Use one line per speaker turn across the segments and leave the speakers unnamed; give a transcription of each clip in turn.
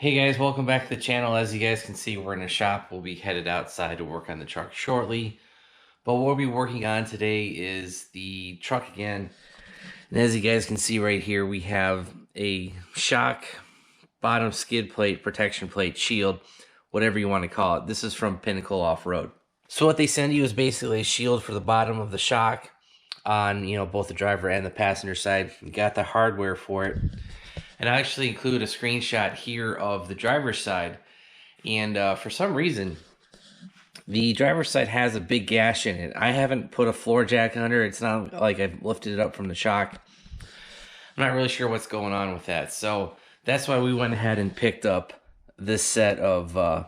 Hey guys, welcome back to the channel. As you guys can see, we're in a shop. We'll be headed outside to work on the truck shortly. But what we'll be working on today is the truck again. And as you guys can see right here, we have a shock bottom skid plate, protection plate, shield, whatever you want to call it. This is from Pinnacle Offroad. So what they send you is basically a shield for the bottom of the shock on, both the driver and the passenger side. You got the hardware for it. And I actually include a screenshot here of the driver's side. And for some reason, the driver's side has a big gash in it. I haven't put a floor jack under it. It's not like I've lifted it up from the shock. I'm not really sure what's going on with that. So that's why we went ahead and picked up this set of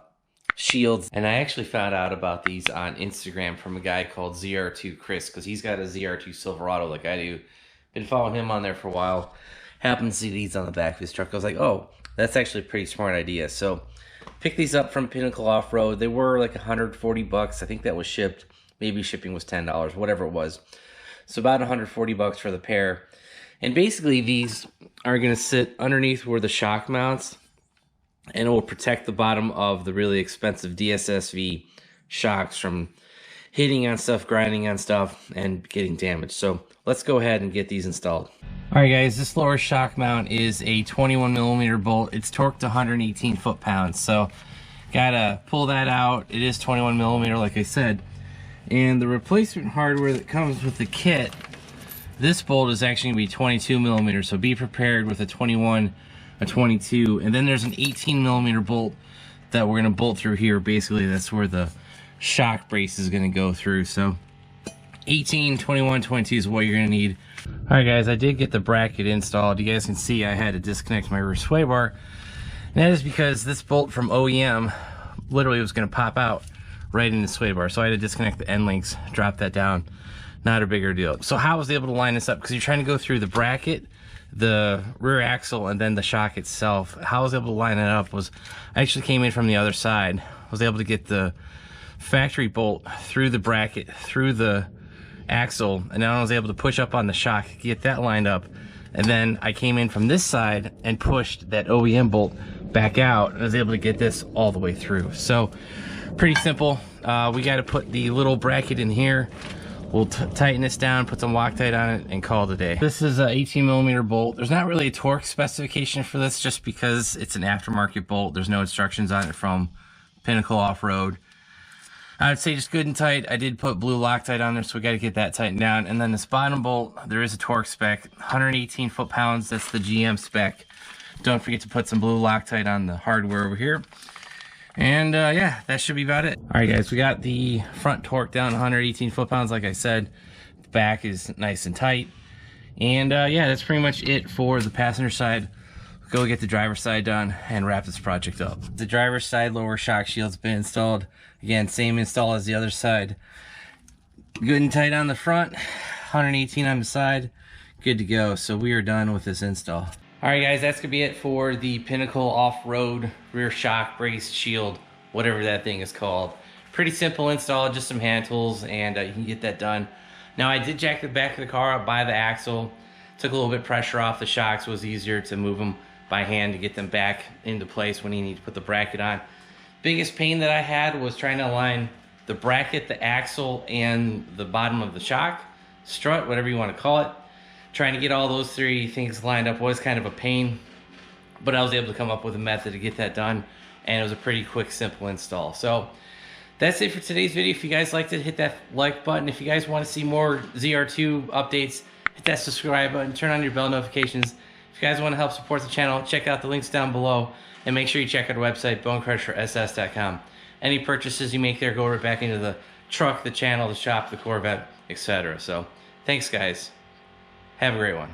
shields. And I actually found out about these on Instagram from a guy called ZR2 Chris, because he's got a ZR2 Silverado like I do. Been following him on there for a while. Happened to see these on the back of his truck. I was like, oh, that's actually a pretty smart idea. So pick these up from Pinnacle Offroad. They were like 140 bucks. I think that was shipped. Maybe shipping was $10, whatever it was. So about 140 bucks for the pair. And basically these are going to sit underneath where the shock mounts, and it will protect the bottom of the really expensive DSSV shocks from hitting on stuff, grinding on stuff, and getting damaged. So let's go ahead and get these installed. All right, guys, this lower shock mount is a 21 millimeter bolt. It's torqued to 118 foot-pounds. So gotta pull that out. It is 21 millimeter, like I said. And the replacement hardware that comes with the kit, this bolt is actually gonna be 22 millimeters. So be prepared with a 21, a 22, and then there's an 18 millimeter bolt that we're gonna bolt through here. Basically, that's where the shock brace is gonna go through. So 18, 21, 22 is what you're gonna need. All right, guys, I did get the bracket installed. You guys can see I had to disconnect my rear sway bar. And that is because this bolt from OEM literally was gonna pop out right in the sway bar. So I had to disconnect the end links, drop that down. Not a bigger deal. So how I was able to line this up, because you're trying to go through the bracket, the rear axle, and then the shock itself. How I was able to line it up was I actually came in from the other side. I was able to get the factory bolt through the bracket, through the axle, and then I was able to push up on the shock, get that lined up, and then I came in from this side and pushed that OEM bolt back out, and I was able to get this all the way through. So pretty simple. We got to put the little bracket in here. We'll tighten this down, put some Loctite on it, and call it a day. This is an 18 millimeter bolt. There's not really a torque specification for this, just because it's an aftermarket bolt. There's no instructions on it from Pinnacle Offroad. I would say just good and tight. I did put blue Loctite on there, so we got to get that tightened down. And then this bottom bolt, there is a torque spec, 118 foot-pounds. That's the GM spec. Don't forget to put some blue Loctite on the hardware over here. And yeah, that should be about it. All right, guys, we got the front torque down 118 foot-pounds, like I said. The back is nice and tight. And yeah, that's pretty much it for the passenger side. Go get the driver's side done and wrap this project up. The driver's side lower shock shield's been installed. Again, same install as the other side. Good and tight on the front, 118 on the side. Good to go. So we are done with this install. All right, guys, that's gonna be it for the Pinnacle Offroad rear shock brace shield, whatever that thing is called. Pretty simple install, just some hand tools, and you can get that done. Now, I did jack the back of the car up by the axle. Took a little bit of pressure off the shocks. It was easier to move them by hand to get them back into place when you need to put the bracket on. Biggest pain that I had was trying to align the bracket, the axle, and the bottom of the shock, strut, whatever you want to call it. Trying to get all those three things lined up was kind of a pain, but I was able to come up with a method to get that done, and it was a pretty quick, simple install. So that's it for today's video. If you guys liked it, hit that like button. If you guys want to see more ZR2 updates, hit that subscribe button, turn on your bell notifications. If you guys want to help support the channel, check out the links down below, and make sure you check out our website, BonecrrusherSS.com. Any purchases you make there go right back into the truck, the channel, the shop, the Corvette, etc. So thanks, guys. Have a great one.